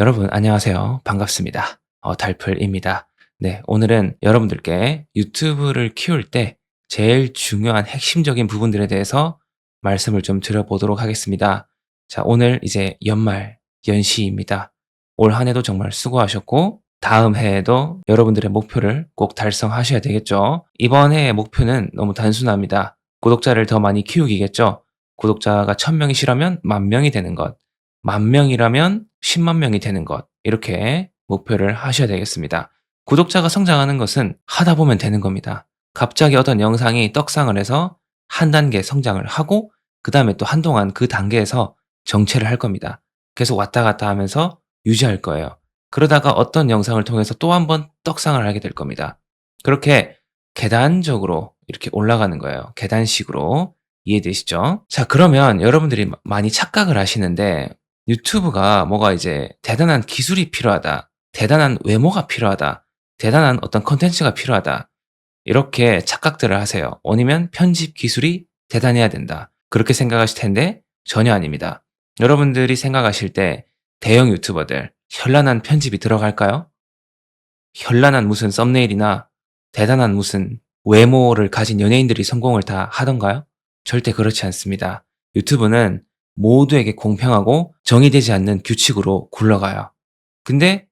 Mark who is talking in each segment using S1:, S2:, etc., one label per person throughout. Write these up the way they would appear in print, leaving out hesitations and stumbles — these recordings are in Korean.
S1: 여러분 안녕하세요. 반갑습니다. 달플입니다. 네, 오늘은 여러분들께 유튜브를 키울 때 제일 중요한 핵심적인 부분들에 대해서 말씀을 좀 드려보도록 하겠습니다. 자, 오늘 이제 연말 연시입니다. 올 한 해도 정말 수고하셨고 다음 해에도 여러분들의 목표를 꼭 달성하셔야 되겠죠. 이번 해의 목표는 너무 단순합니다. 구독자를 더 많이 키우기겠죠. 구독자가 1000명이시라면 10,000명이 되는 것. 10,000명이라면 100,000 명이 되는 것. 이렇게 목표를 하셔야 되겠습니다. 구독자가 성장하는 것은 하다 보면 되는 겁니다. 갑자기 어떤 영상이 떡상을 해서 한 단계 성장을 하고 그 다음에 또 한동안 그 단계에서 정체를 할 겁니다. 계속 왔다 갔다 하면서 유지할 거예요. 그러다가 어떤 영상을 통해서 또 한 번 떡상을 하게 될 겁니다. 그렇게 계단적으로 이렇게 올라가는 거예요. 계단식으로. 이해되시죠? 자, 그러면 여러분들이 많이 착각을 하시는데 유튜브가 뭐가 이제 대단한 기술이 필요하다, 대단한 외모가 필요하다, 대단한 어떤 콘텐츠가 필요하다, 이렇게 착각들을 하세요. 아니면 편집 기술이 대단해야 된다, 그렇게 생각하실 텐데 전혀 아닙니다. 여러분들이 생각하실 때 대형 유튜버들 현란한 편집이 들어갈까요? 현란한 무슨 썸네일이나 대단한 무슨 외모를 가진 연예인들이 성공을 다 하던가요? 절대 그렇지 않습니다. 유튜브는 모두에게 공평하고 정의되지 않는 규칙으로 굴러가요. 근데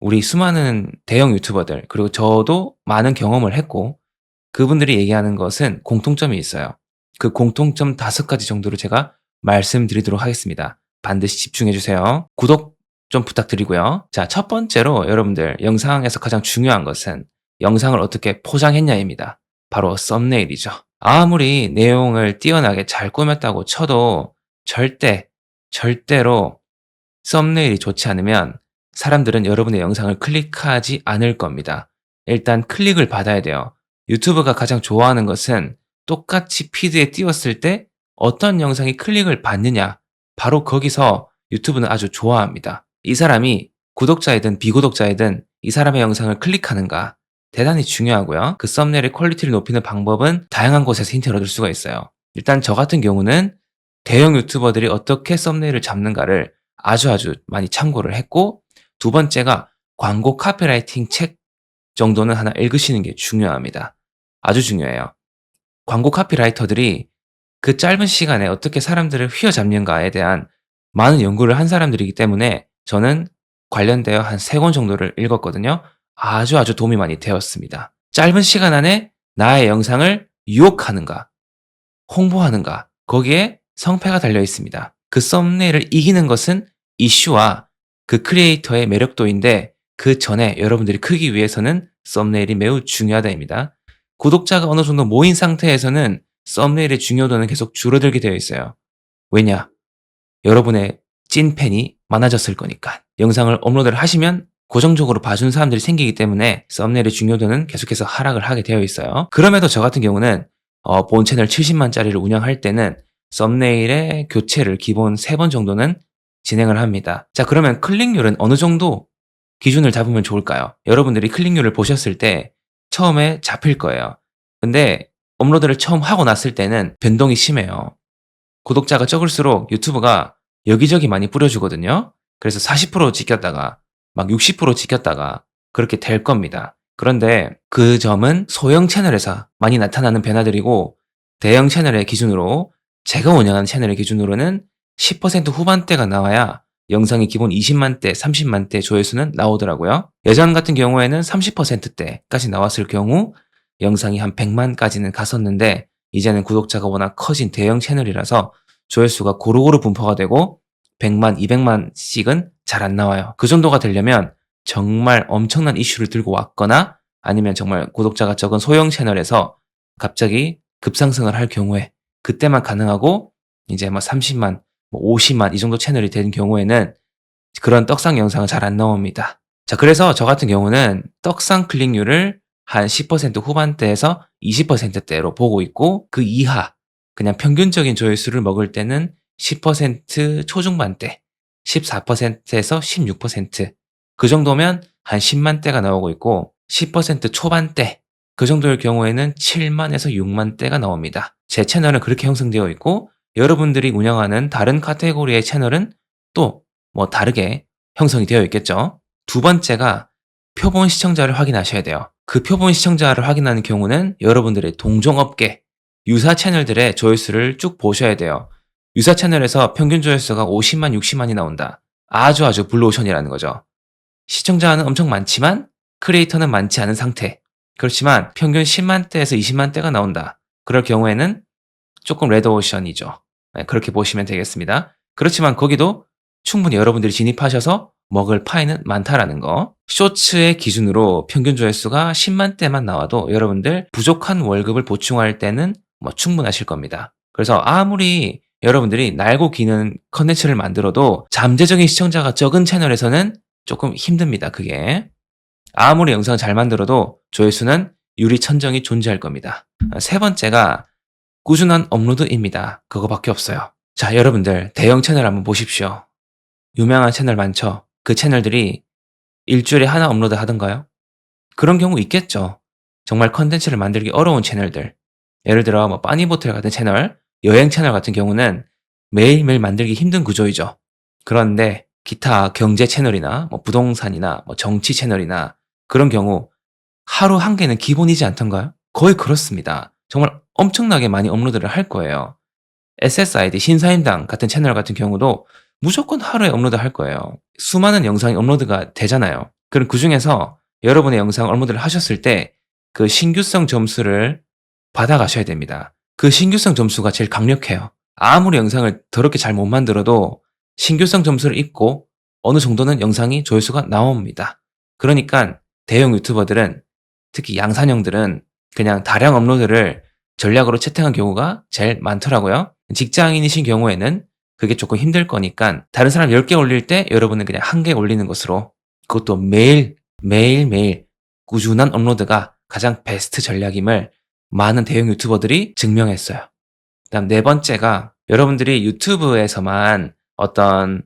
S1: 우리 수많은 대형 유튜버들, 그리고 저도 많은 경험을 했고 그분들이 얘기하는 것은 공통점이 있어요. 그 공통점 5가지 정도를 제가 말씀드리도록 하겠습니다. 반드시 집중해 주세요. 구독 좀 부탁드리고요. 자, 첫 번째로 여러분들 영상에서 가장 중요한 것은 영상을 어떻게 포장했냐입니다. 바로 썸네일이죠. 아무리 내용을 뛰어나게 잘 꾸몄다고 쳐도 절대로 썸네일이 좋지 않으면 사람들은 여러분의 영상을 클릭하지 않을 겁니다. 일단 클릭을 받아야 돼요. 유튜브가 가장 좋아하는 것은 똑같이 피드에 띄웠을 때 어떤 영상이 클릭을 받느냐, 바로 거기서 유튜브는 아주 좋아합니다. 이 사람이 구독자이든 비구독자이든 이 사람의 영상을 클릭하는가, 대단히 중요하고요. 그 썸네일의 퀄리티를 높이는 방법은 다양한 곳에서 힌트를 얻을 수가 있어요. 일단 저 같은 경우는 대형 유튜버들이 어떻게 썸네일을 잡는가를 아주 많이 참고를 했고, 두 번째가 광고 카피라이팅 책 정도는 하나 읽으시는 게 중요합니다. 아주 중요해요. 광고 카피라이터들이 그 짧은 시간에 어떻게 사람들을 휘어잡는가에 대한 많은 연구를 한 사람들이기 때문에 저는 관련되어 한 3권 정도를 읽었거든요. 아주 도움이 많이 되었습니다. 짧은 시간 안에 나의 영상을 유혹하는가, 홍보하는가, 거기에 성패가 달려 있습니다. 그 썸네일을 이기는 것은 이슈와 그 크리에이터의 매력도인데, 그 전에 여러분들이 크기 위해서는 썸네일이 매우 중요하다입니다. 구독자가 어느 정도 모인 상태에서는 썸네일의 중요도는 계속 줄어들게 되어 있어요. 왜냐? 여러분의 찐팬이 많아졌을 거니까. 영상을 업로드를 하시면 고정적으로 봐주는 사람들이 생기기 때문에 썸네일의 중요도는 계속해서 하락을 하게 되어 있어요. 그럼에도 저 같은 경우는 본 채널 70만짜리를 운영할 때는 썸네일의 교체를 기본 3번 정도는 진행을 합니다. 자, 그러면 클릭률은 어느 정도 기준을 잡으면 좋을까요? 여러분들이 클릭률을 보셨을 때 처음에 잡힐 거예요. 근데 업로드를 처음 하고 났을 때는 변동이 심해요. 구독자가 적을수록 유튜브가 여기저기 많이 뿌려주거든요. 그래서 40% 지켰다가 막 60% 지켰다가 그렇게 될 겁니다. 그런데 그 점은 소형 채널에서 많이 나타나는 변화들이고, 대형 채널의 기준으로, 제가 운영하는 채널의 기준으로는 10% 후반대가 나와야 영상이 기본 20만대, 30만대 조회수는 나오더라고요. 예전 같은 경우에는 30%대까지 나왔을 경우 영상이 한 100만까지는 갔었는데, 이제는 구독자가 워낙 커진 대형 채널이라서 조회수가 고루고루 분포가 되고 100만, 200만씩은 잘 안 나와요. 그 정도가 되려면 정말 엄청난 이슈를 들고 왔거나, 아니면 정말 구독자가 적은 소형 채널에서 갑자기 급상승을 할 경우에 그때만 가능하고, 이제 뭐 30만, 뭐 50만 이 정도 채널이 된 경우에는 그런 떡상 영상은 잘 안 나옵니다. 자, 그래서 저 같은 경우는 떡상 클릭률을 한 10% 후반대에서 20%대로 보고 있고, 그 이하 그냥 평균적인 조회수를 먹을 때는 10% 초중반대, 14%에서 16%, 그 정도면 한 10만대가 나오고 있고, 10% 초반대 그 정도의 경우에는 7만에서 6만대가 나옵니다. 제 채널은 그렇게 형성되어 있고, 여러분들이 운영하는 다른 카테고리의 채널은 또 뭐 다르게 형성이 되어 있겠죠. 두 번째가 표본 시청자를 확인하셔야 돼요. 그 표본 시청자를 확인하는 경우는 여러분들의 동종업계 유사 채널들의 조회수를 쭉 보셔야 돼요. 유사 채널에서 평균 조회수가 50만, 60만이 나온다. 아주 블루오션이라는 거죠. 시청자는 엄청 많지만 크리에이터는 많지 않은 상태. 그렇지만 평균 10만대에서 20만대가 나온다. 그럴 경우에는 조금 레드오션이죠. 네, 그렇게 보시면 되겠습니다. 그렇지만 거기도 충분히 여러분들이 진입하셔서 먹을 파이는 많다라는 거. 쇼츠의 기준으로 평균 조회수가 10만대만 나와도 여러분들 부족한 월급을 보충할 때는 뭐 충분하실 겁니다. 그래서 아무리 여러분들이 날고 기는 컨텐츠를 만들어도 잠재적인 시청자가 적은 채널에서는 조금 힘듭니다. 그게. 아무리 영상을 잘 만들어도 조회수는 유리천정이 존재할 겁니다. 세 번째가 꾸준한 업로드입니다. 그거밖에 없어요. 자, 여러분들 대형 채널 한번 보십시오. 유명한 채널 많죠? 그 채널들이 일주일에 하나 업로드 하던가요? 그런 경우 있겠죠. 정말 컨텐츠를 만들기 어려운 채널들. 예를 들어 뭐 빠니보틀 같은 채널, 여행 채널 같은 경우는 매일매일 만들기 힘든 구조이죠. 그런데 기타 경제 채널이나 뭐 부동산이나 뭐 정치 채널이나 그런 경우 하루 한 개는 기본이지 않던가요? 거의 그렇습니다. 정말 엄청나게 많이 업로드를 할 거예요. SSID 신사임당 같은 채널 같은 경우도 무조건 하루에 업로드 할 거예요. 수많은 영상이 업로드가 되잖아요. 그럼 그 중에서 여러분의 영상 업로드를 하셨을 때 그 신규성 점수를 받아가셔야 됩니다. 그 신규성 점수가 제일 강력해요. 아무리 영상을 더럽게 잘 못 만들어도 신규성 점수를 입고 어느 정도는 영상이 조회수가 나옵니다. 그러니까 대형 유튜버들은 특히 양산형들은 그냥 다량 업로드를 전략으로 채택한 경우가 제일 많더라고요. 직장인이신 경우에는 그게 조금 힘들 거니까 다른 사람 10개 올릴 때 여러분은 그냥 1개 올리는 것으로 그것도 매일 꾸준한 업로드가 가장 베스트 전략임을 많은 대형 유튜버들이 증명했어요. 그다음 네 번째가 여러분들이 유튜브에서만 어떤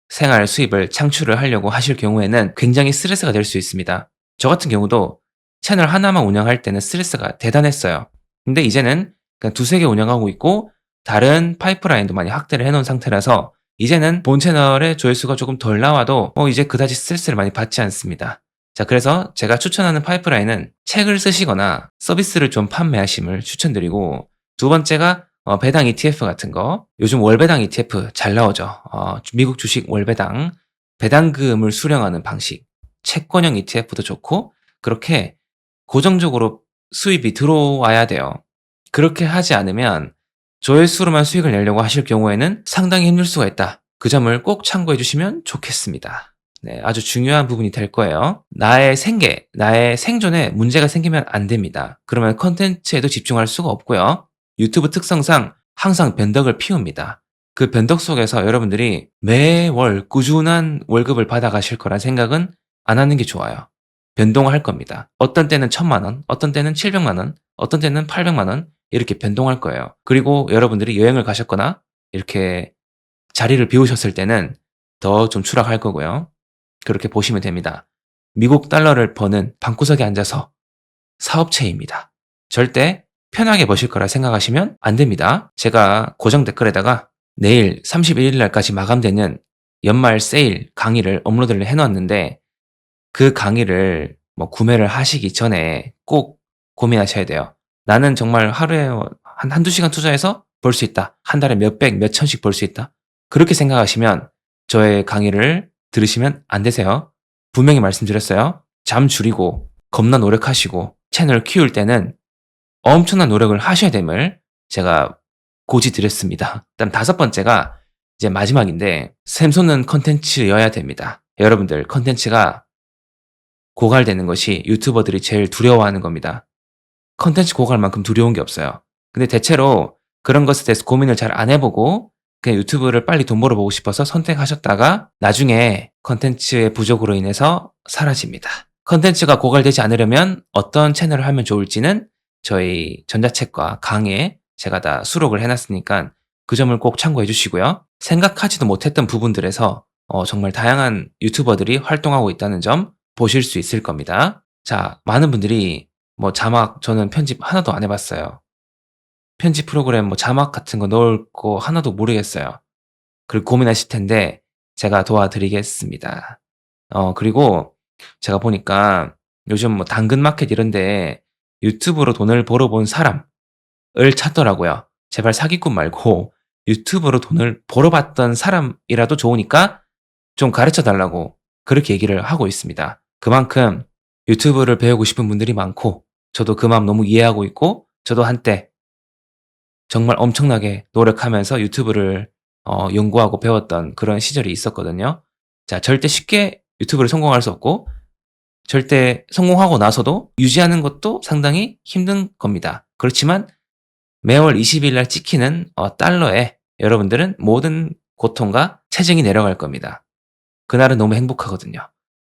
S1: 생활 수입을 창출을 하려고 하실 경우에는 굉장히 스트레스가 될 수 있습니다. 저 같은 경우도 채널 하나만 운영할 때는 스트레스가 대단했어요. 근데 이제는 그냥 두세 개 운영하고 있고 다른 파이프라인도 많이 확대를 해놓은 상태라서 이제는 본 채널의 조회수가 조금 덜 나와도 이제 그다지 스트레스를 많이 받지 않습니다. 자, 그래서 제가 추천하는 파이프라인은 책을 쓰시거나 서비스를 좀 판매하심을 추천드리고 두 번째가 배당 ETF 같은 거. 요즘 월배당 ETF 잘 나오죠. 미국 주식 월배당. 배당금을 수령하는 방식. 채권형 ETF도 좋고 그렇게 고정적으로 수입이 들어와야 돼요. 그렇게 하지 않으면 조회수로만 수익을 내려고 하실 경우에는 상당히 힘들 수가 있다. 그 점을 꼭 참고해 주시면 좋겠습니다. 네, 아주 중요한 부분이 될 거예요. 나의 생계, 나의 생존에 문제가 생기면 안 됩니다. 그러면 컨텐츠에도 집중할 수가 없고요. 유튜브 특성상 항상 변덕을 피웁니다. 그 변덕 속에서 여러분들이 매월 꾸준한 월급을 받아가실 거란 생각은 안 하는 게 좋아요. 변동을 할 겁니다. 어떤 때는 1,000만 원, 어떤 때는 700만 원, 어떤 때는 800만 원 이렇게 변동할 거예요. 그리고 여러분들이 여행을 가셨거나 이렇게 자리를 비우셨을 때는 더 좀 추락할 거고요. 그렇게 보시면 됩니다. 미국 달러를 버는 방구석에 앉아서 사업체입니다. 절대 편하게 버실 거라 생각하시면 안 됩니다. 제가 고정 댓글에다가 내일 31일 날까지 마감되는 연말 세일 강의를 업로드를 해놨는데 그 강의를 구매를 하시기 전에 꼭 고민하셔야 돼요. 나는 정말 하루에 한두 시간 투자해서 벌 수 있다. 한 달에 몇백, 몇천씩 벌 수 있다. 그렇게 생각하시면 저의 강의를 들으시면 안 되세요. 분명히 말씀드렸어요. 잠 줄이고 겁나 노력하시고 채널 키울 때는 엄청난 노력을 하셔야 됨을 제가 고지 드렸습니다. 그다음 다섯 번째가 이제 마지막인데 샘솟는 컨텐츠여야 됩니다. 여러분들 컨텐츠가 고갈되는 것이 유튜버들이 제일 두려워하는 겁니다. 컨텐츠 고갈만큼 두려운 게 없어요. 근데 대체로 그런 것에 대해서 고민을 잘 안 해보고 그냥 유튜브를 빨리 돈 벌어보고 싶어서 선택하셨다가 나중에 컨텐츠의 부족으로 인해서 사라집니다. 컨텐츠가 고갈되지 않으려면 어떤 채널을 하면 좋을지는 저희 전자책과 강의에 제가 다 수록을 해놨으니까 그 점을 꼭 참고해 주시고요. 생각하지도 못했던 부분들에서 정말 다양한 유튜버들이 활동하고 있다는 점 보실 수 있을 겁니다. 자, 많은 분들이 자막 저는 편집 하나도 안 해봤어요. 편집 프로그램 자막 같은 거 넣을 거 하나도 모르겠어요. 그리고 고민하실 텐데 제가 도와드리겠습니다. 그리고 제가 보니까 요즘 뭐 당근마켓 이런 데 유튜브로 돈을 벌어본 사람을 찾더라고요. 제발 사기꾼 말고 유튜브로 돈을 벌어봤던 사람이라도 좋으니까 좀 가르쳐 달라고 그렇게 얘기를 하고 있습니다. 그만큼 유튜브를 배우고 싶은 분들이 많고 저도 그 마음 너무 이해하고 있고 저도 한때 정말 엄청나게 노력하면서 유튜브를 연구하고 배웠던 그런 시절이 있었거든요. 자, 절대 쉽게 유튜브를 성공할 수 없고 절대 성공하고 나서도 유지하는 것도 상당히 힘든 겁니다. 그렇지만 매월 20일 날 찍히는 달러에 여러분들은 모든 고통과 체증이 내려갈 겁니다. 그날은 너무 행복하거든요.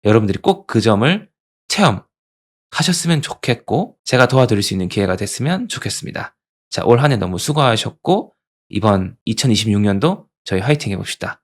S1: 여러분들이 꼭 그 점을 체험하셨으면 좋겠고 제가 도와드릴 수 있는 기회가 됐으면 좋겠습니다. 자, 올 한 해 너무 수고하셨고 이번 2026년도 저희 화이팅 해봅시다.